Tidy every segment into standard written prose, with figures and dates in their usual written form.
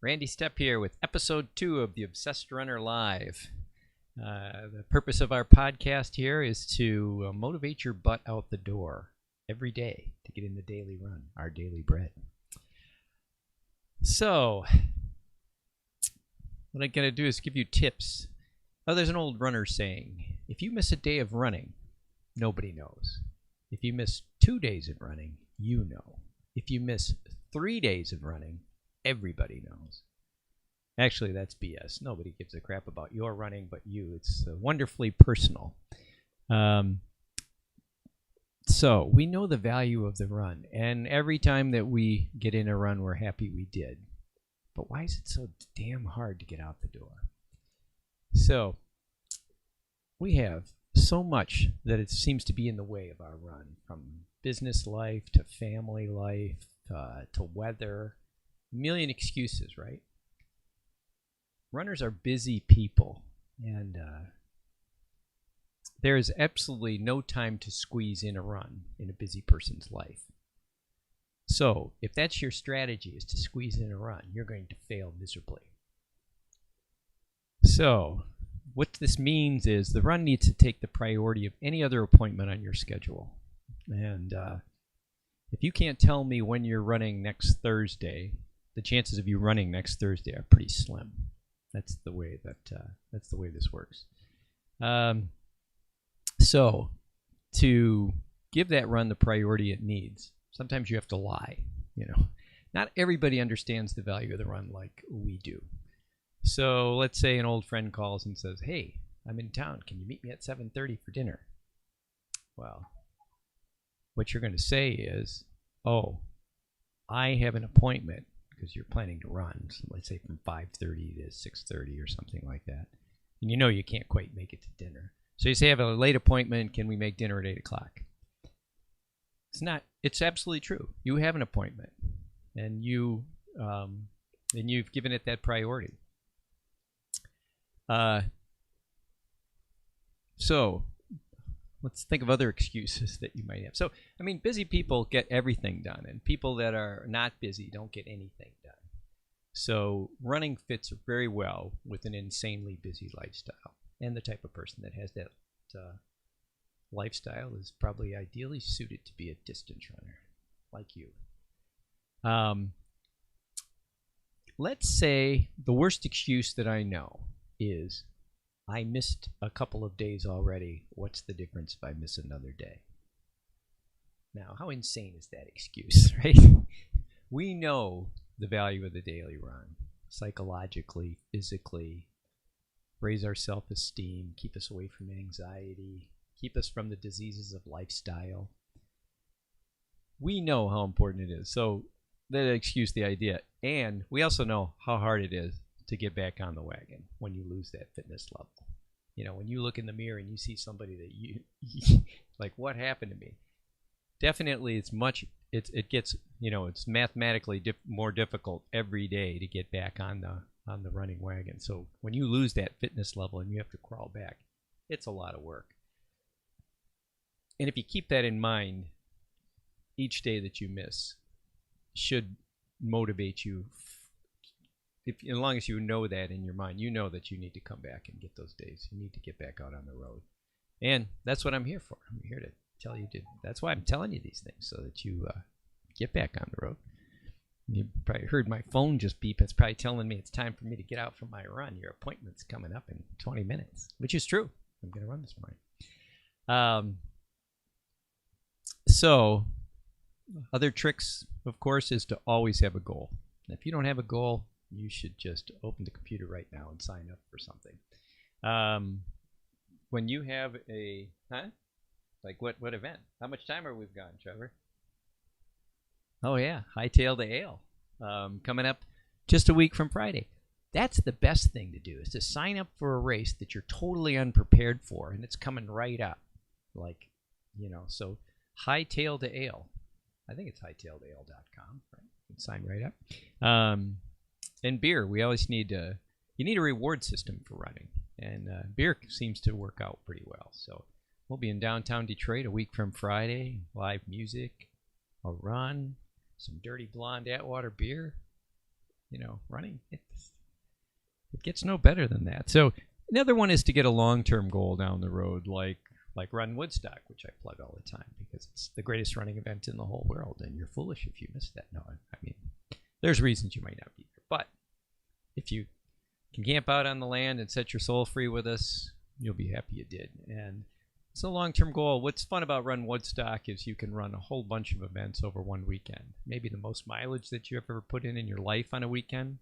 Randy Stepp here with episode 2 of the Obsessed Runner Live. The purpose of our podcast here is to motivate your butt out the door every day to get in the daily run, our daily bread. So, what I'm going to do is give you tips. Oh, there's an old runner saying, if you miss a day of running, nobody knows. If you miss 2 days of running, you know. If you miss 3 days of running, everybody knows. Actually, that's BS. Nobody gives a crap about your running but you. It's wonderfully personal. So we know the value of the run, and every time that we get in a run, we're happy we did. But why is it so damn hard to get out the door? So we have so much that it seems to be in the way of our run, from business life to family life to weather. A million excuses, right? Runners are busy people, and there is absolutely no time to squeeze in a run in a busy person's life. So if that's your strategy, is to squeeze in a run, you're going to fail miserably. So what this means is the run needs to take the priority of any other appointment on your schedule. And if you can't tell me when you're running next Thursday, the chances of you running next Thursday are pretty slim. That's the way this works. So to give that run the priority it needs, sometimes you have to lie. Not everybody understands the value of the run like we do. So let's say an old friend calls and says, "Hey, I'm in town. Can you meet me at 7:30 for dinner?" Well, what you're going to say is, "Oh, I have an appointment," because you're planning to run, so let's say from 5:30 to 6:30 or something like that. And you know you can't quite make it to dinner. So you say, "I have a late appointment. Can we make dinner at 8 o'clock? It's absolutely true. You have an appointment, and you've given it that priority. So let's think of other excuses that you might have. So, busy people get everything done, and people that are not busy don't get anything done. So running fits very well with an insanely busy lifestyle. And the type of person that has that lifestyle is probably ideally suited to be a distance runner, like you. Let's say the worst excuse that I know is, I missed a couple of days already. What's the difference if I miss another day? Now, how insane is that excuse, right? We know the value of the daily run, psychologically, physically, raise our self-esteem, keep us away from anxiety, keep us from the diseases of lifestyle. We know how important it is. So that excuse the idea. And we also know how hard it is to get back on the wagon when you lose that fitness level. When you look in the mirror and you see somebody that you like, what happened to me? Definitely it's mathematically more difficult every day to get back on the running wagon. So when you lose that fitness level and you have to crawl back, it's a lot of work. And if you keep that in mind, each day that you miss should motivate you. As long as you know that in your mind, you know that you need to come back and get those days. You need to get back out on the road. And that's what I'm here for. I'm here to tell you that's why I'm telling you these things, so that you get back on the road. You probably heard my phone just beep. It's probably telling me it's time for me to get out for my run. Your appointment's coming up in 20 minutes, which is true. I'm going to run this morning. So other tricks, of course, is to always have a goal. And if you don't have a goal, you should just open the computer right now and sign up for something. When you have like what event? How much time are we gone, Trevor? Oh yeah, Hightail to Ale, coming up just a week from Friday. That's the best thing to do, is to sign up for a race that you're totally unprepared for, and it's coming right up. So Hightail to Ale. I think it's hightailtoale.com, right? You can sign right up. And beer, we always you need a reward system for running, and beer seems to work out pretty well. So we'll be in downtown Detroit a week from Friday, live music, a run, some Dirty Blonde Atwater beer, running, it gets no better than that. So another one is to get a long-term goal down the road, like Run Woodstock, which I plug all the time because it's the greatest running event in the whole world, and you're foolish if you miss that. No, I mean, there's reasons you might not be there, but if you can camp out on the land and set your soul free with us, you'll be happy you did. And it's a long-term goal. What's fun about Run Woodstock is you can run a whole bunch of events over one weekend. Maybe the most mileage that you've ever put in your life on a weekend.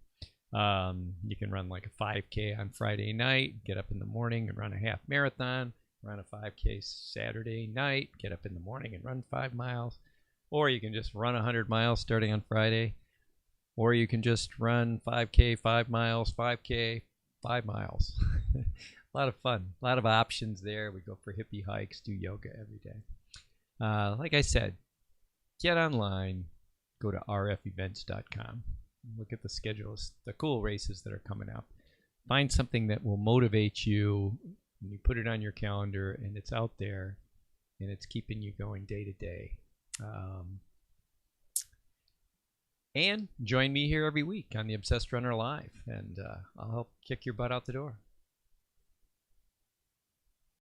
You can run like a 5K on Friday night, get up in the morning and run a half marathon, run a 5K Saturday night, get up in the morning and run 5 miles. Or you can just run 100 miles starting on Friday. Or you can just run 5K, 5 miles, 5K, 5 miles. A lot of fun, a lot of options there. We go for hippie hikes, do yoga every day. Like I said, get online, go to rfevents.com, look at the schedules, the cool races that are coming up. Find something that will motivate you, and you put it on your calendar, and it's out there, and it's keeping you going day to day. And join me here every week on the Obsessed Runner Live, and I'll help kick your butt out the door.